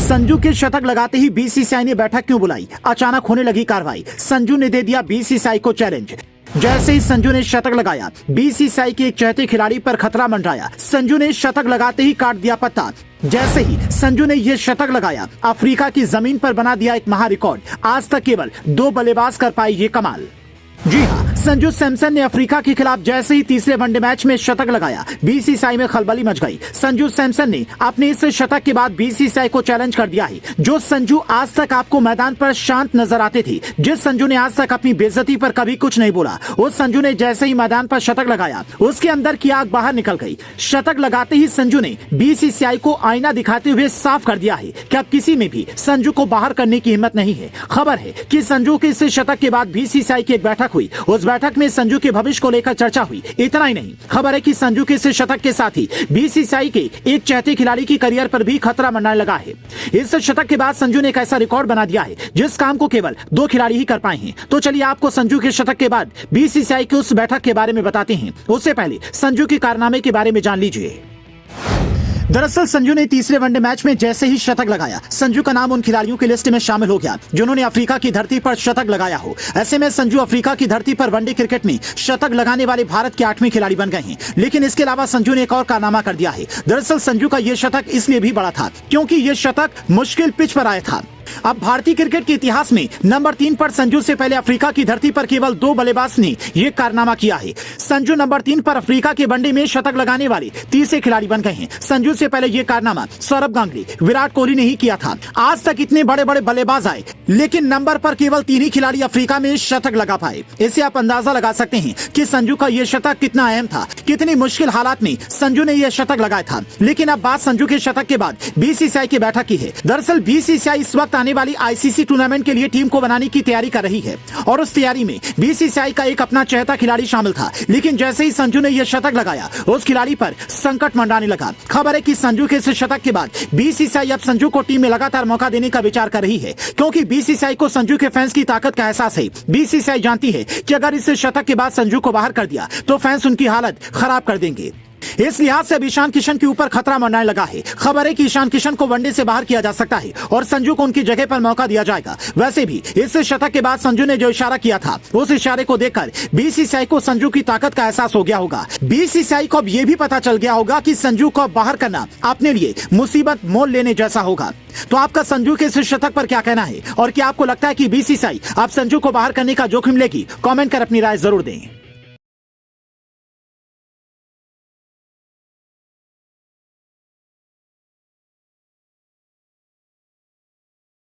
संजू के शतक लगाते ही बीसीसीआई ने बैठक क्यों बुलाई? अचानक होने लगी कार्रवाई। संजू ने दे दिया बीसीसीआई को चैलेंज। जैसे ही संजू ने शतक लगाया, बीसीसीआई के एक चहेते खिलाड़ी पर खतरा मंडराया। संजू ने शतक लगाते ही काट दिया पत्ता। जैसे ही संजू ने यह शतक लगाया, अफ्रीका की जमीन पर बना दिया एक महा रिकॉर्ड। आज तक केवल 2 बल्लेबाज कर पाए ये कमाल। जी हाँ, संजू सैमसन ने अफ्रीका के खिलाफ जैसे ही तीसरे वनडे मैच में शतक लगाया, बीसीसीआई में खलबली मच गई। संजू सैमसन ने अपने इस शतक के बाद बीसीसीआई को चैलेंज कर दिया है। जो संजू आज तक आपको मैदान पर शांत नजर आते थे, जिस संजू ने आज तक अपनी बेइज्जती पर कभी कुछ नहीं बोला, उस संजू ने जैसे ही मैदान पर शतक लगाया, उसके अंदर की आग बाहर निकल गई। शतक लगाते ही संजू ने बीसीसीआई को आईना दिखाते हुए साफ कर दिया है कि अब किसी में भी संजू को बाहर करने की हिम्मत नहीं है। खबर है कि संजू के इस शतक के बाद बीसीसीआई की एक बैठक हुई। उस बैठक में संजू के भविष्य को लेकर चर्चा हुई। इतना ही नहीं, खबर है कि संजू के इस शतक के साथ ही बीसीसीआई के एक चहेते खिलाड़ी की करियर पर भी खतरा मंडराने लगा है। इस शतक के बाद संजू ने एक ऐसा रिकॉर्ड बना दिया है जिस काम को केवल 2 खिलाड़ी ही कर पाए हैं। तो चलिए आपको संजू के शतक के बाद बीसीसीआई की उस बैठक के बारे में बताते हैं। उससे पहले संजू के कारनामे के बारे में जान लीजिए। दरअसल संजू ने तीसरे वनडे मैच में जैसे ही शतक लगाया, संजू का नाम उन खिलाड़ियों की लिस्ट में शामिल हो गया जिन्होंने अफ्रीका की धरती पर शतक लगाया हो। ऐसे में संजू अफ्रीका की धरती पर वनडे क्रिकेट में शतक लगाने वाले भारत के 8वें खिलाड़ी बन गए हैं। लेकिन इसके अलावा संजू ने एक और कारनामा कर दिया है। दरअसल संजू का यह शतक इसलिए भी बड़ा था क्योंकि यह शतक मुश्किल पिच पर आया था। अब भारतीय क्रिकेट के इतिहास में नंबर 3 पर संजू से पहले अफ्रीका की धरती पर केवल 2 बल्लेबाज ने यह कारनामा किया है। संजू नंबर 3 पर अफ्रीका के वनडे में शतक लगाने वाले तीसरे खिलाड़ी बन गए हैं। संजू से पहले यह कारनामा सौरभ गांगुली, विराट कोहली ने ही किया था। आज तक इतने बड़े बड़े बल्लेबाज आए, लेकिन नंबर पर केवल 3 ही खिलाड़ी अफ्रीका में शतक लगा पाए। इससे आप अंदाजा लगा सकते हैं कि संजू का यह शतक कितना अहम था, कितनी मुश्किल हालात में संजू ने यह शतक लगाया था। लेकिन अब बात संजू के शतक के बाद बीसीसीआई की बैठक की है। दरअसल बीसीसीआई इस वक्त आने वाली आईसीसी टूर्नामेंट के लिए टीम को बनाने की तैयारी कर रही है और उस तैयारी में बीसीसीआई का एक अपना चहेता खिलाड़ी शामिल था। लेकिन जैसे ही संजू ने यह शतक लगाया, उस खिलाड़ी पर संकट मंडराने लगा। खबर है कि संजू के इस शतक के बाद बीसीसीआई अब संजू को टीम में लगातार मौका देने का विचार कर रही है, क्योंकि बीसीसीआई को संजू के फैंस की ताकत का एहसास है। बीसीसीआई जानती है कि अगर इस शतक के बाद संजू को बाहर कर दिया तो फैंस उनकी हालत खराब कर देंगे। इस लिहाज से अब ईशान किशन के ऊपर खतरा मंडराने लगा है। खबर है कि ईशान किशन को वनडे से बाहर किया जा सकता है और संजू को उनकी जगह पर मौका दिया जाएगा। वैसे भी इस शतक के बाद संजू ने जो इशारा किया था, उस इशारे को देखकर बीसीसीआई को संजू की ताकत का एहसास हो गया होगा। बीसीसीआई को अब यह भी पता चल गया होगा कि संजू को बाहर करना अपने लिए मुसीबत मोल लेने जैसा होगा। तो आपका संजू के इस शतक पर क्या कहना है और क्या आपको लगता है कि बीसीसीआई अब संजू को बाहर करने का जोखिम लेगी? कमेंट कर अपनी राय जरूर दें।